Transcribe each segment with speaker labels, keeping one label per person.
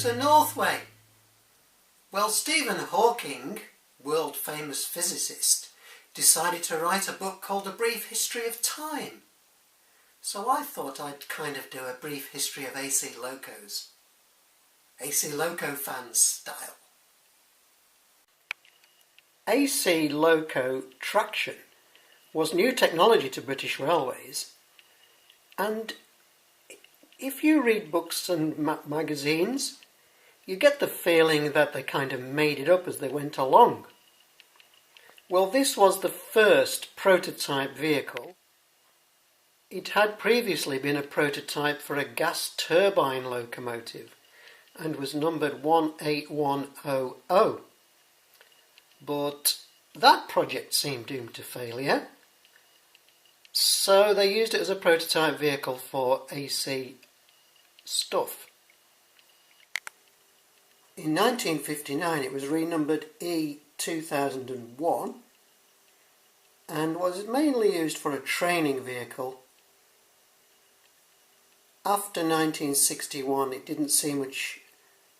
Speaker 1: to Northway. Well, Stephen Hawking, world famous physicist, decided to write a book called A Brief History of Time. So I thought I'd kind of do a brief history of AC locos. AC loco fans style. AC loco traction was new technology to British Railways, and if you read books and magazines, you get the feeling that they kind of made it up as they went along. Well, this was the first prototype vehicle. It had previously been a prototype for a gas turbine locomotive and was numbered 18100. But that project seemed doomed to failure, so they used it as a prototype vehicle for AC stuff. In 1959 it was renumbered E2001 and was mainly used for a training vehicle. After 1961 it didn't see much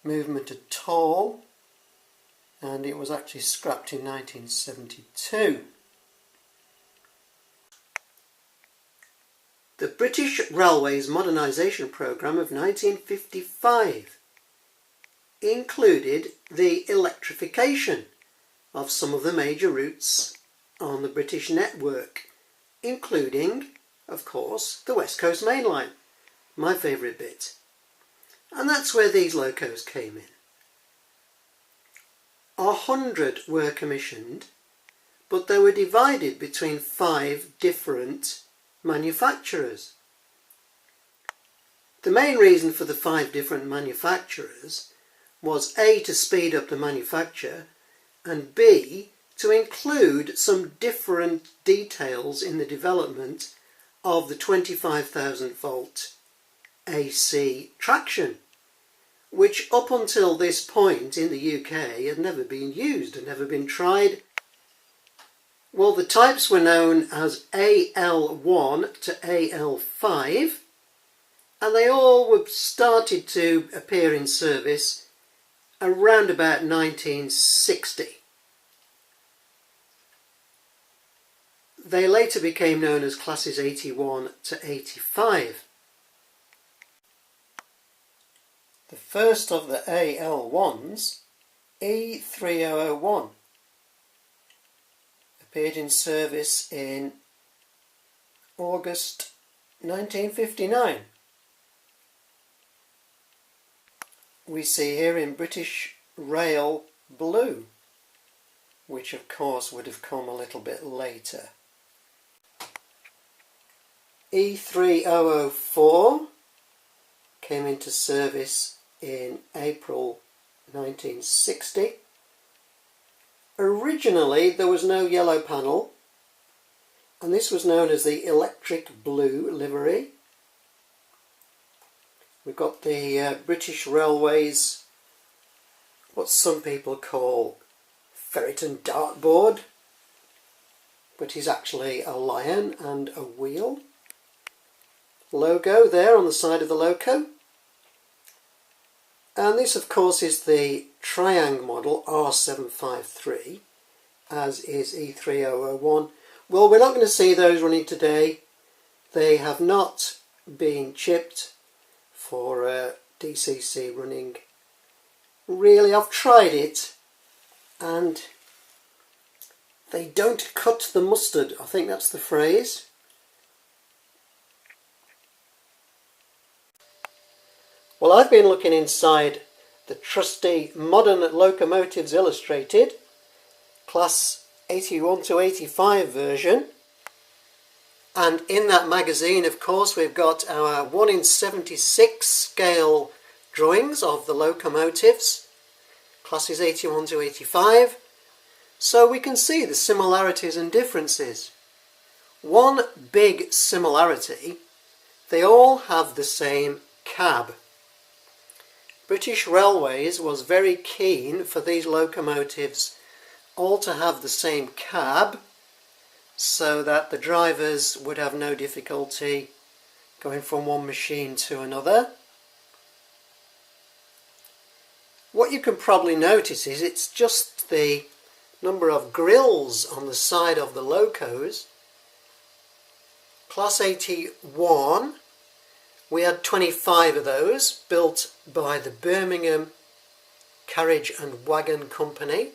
Speaker 1: movement at all, and it was actually scrapped in 1972. The British Railways modernisation programme of 1955 included the electrification of some of the major routes on the British network, including, of course, the West Coast Main Line, my favourite bit. And that's where these locos came in. 100 were commissioned, but they were divided between 5 different manufacturers. The main reason for the 5 different manufacturers was A, to speed up the manufacture, and B, to include some different details in the development of the 25,000 volt AC traction, which up until this point in the UK had never been used and never been tried. Well, the types were known as AL1 to AL5, and they all were started to appear in service around about 1960. They later became known as classes 81 to 85. The first of the AL1s, E3001, appeared in service in August 1959. We see here in British Rail blue, which of course would have come a little bit later. E3004 came into service in April 1960. Originally there was no yellow panel, and this was known as the electric blue livery. We've got the British Railways, what some people call Ferriton dartboard, but is actually a lion and a wheel logo there on the side of the loco. And this of course is the Triang model R753, as is E3001. Well, we're not going to see those running today. They have not been chipped for DCC running. Really, I've tried it and they don't cut the mustard, I think that's the phrase. Well, I've been looking inside the trusty Modern Locomotives Illustrated, class 81 to 85 version. And in that magazine, of course, we've got our 1 in 76 scale drawings of the locomotives, classes 81 to 85. So we can see the similarities and differences. One big similarity, they all have the same cab. British Railways was very keen for these locomotives all to have the same cab, so that the drivers would have no difficulty going from one machine to another. What you can probably notice is it's just the number of grills on the side of the locos. Class 81, we had 25 of those built by the Birmingham Carriage and Wagon Company.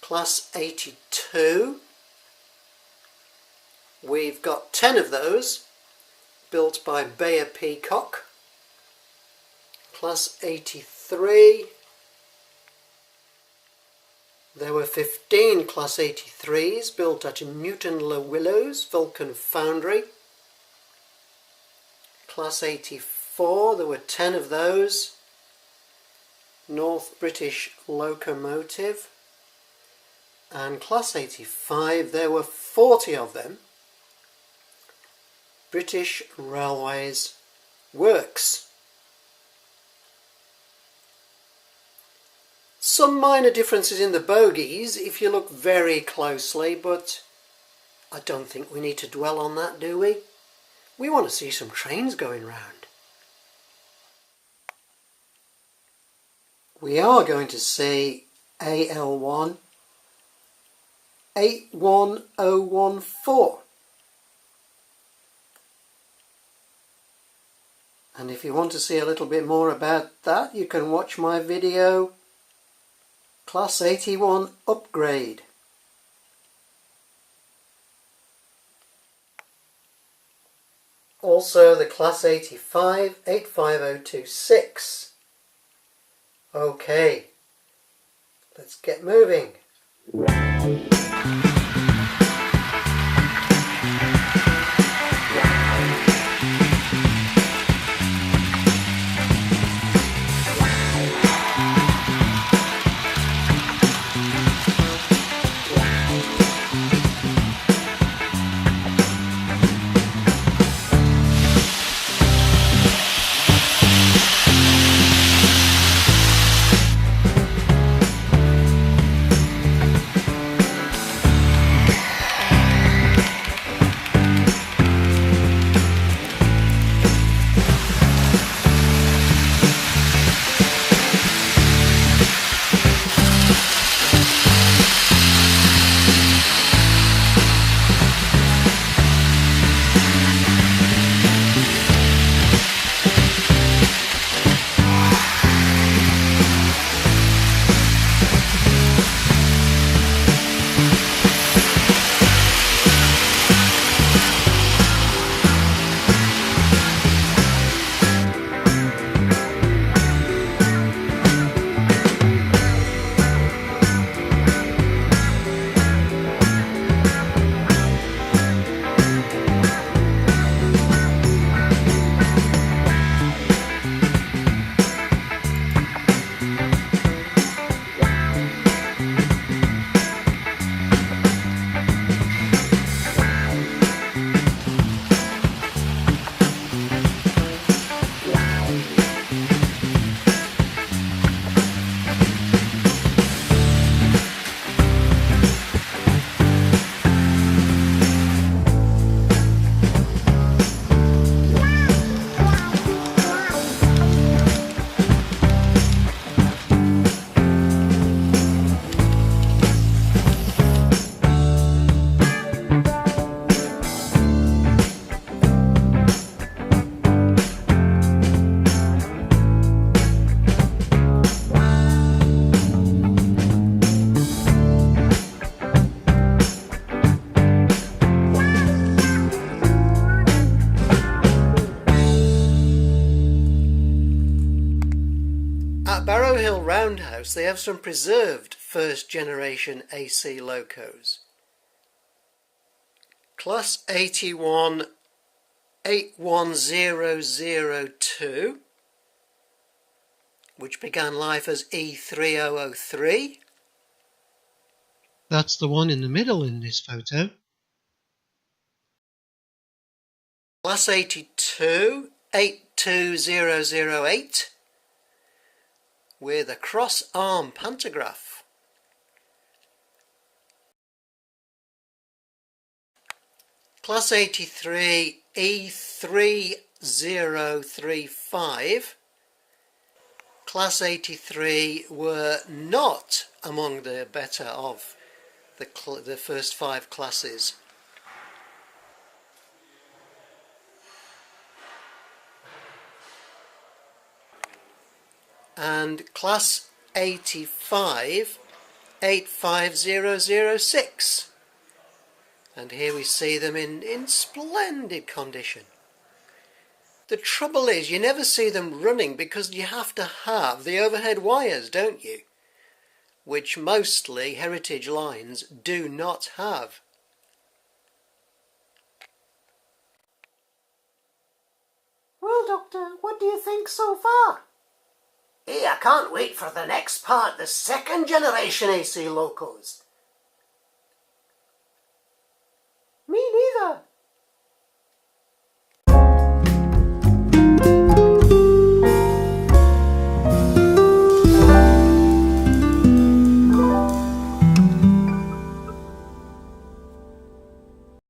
Speaker 1: Class 82, we've got 10 of those built by Bayer Peacock. Class 83, there were 15 Class 83s built at Newton Le Willows Vulcan Foundry. Class 84, there were 10 of those, North British Locomotive. And Class 85, there were 40 of them, British Railways Works. Some minor differences in the bogies if you look very closely, but I don't think we need to dwell on that, do we? We want to see some trains going round. We are going to see AL1 81014. And if you want to see a little bit more about that, you can watch my video Class 81 Upgrade. Also the Class 85 85026. Okay, let's get moving. Roundhouse, they have some preserved first generation AC locos. Class 81 81002, which began life as E3003. That's the one in the middle in this photo. Class 82 82008, with a cross-arm pantograph. Class 83 E3035, Class 83 were not among the better of the first 5 classes. And Class 85, 85006. And here we see them in splendid condition. The trouble is you never see them running because you have to have the overhead wires, don't you? Which mostly heritage lines do not have.
Speaker 2: Well, Doctor, what do you think so far?
Speaker 1: Hey, I can't wait for the next part, the second generation AC locos.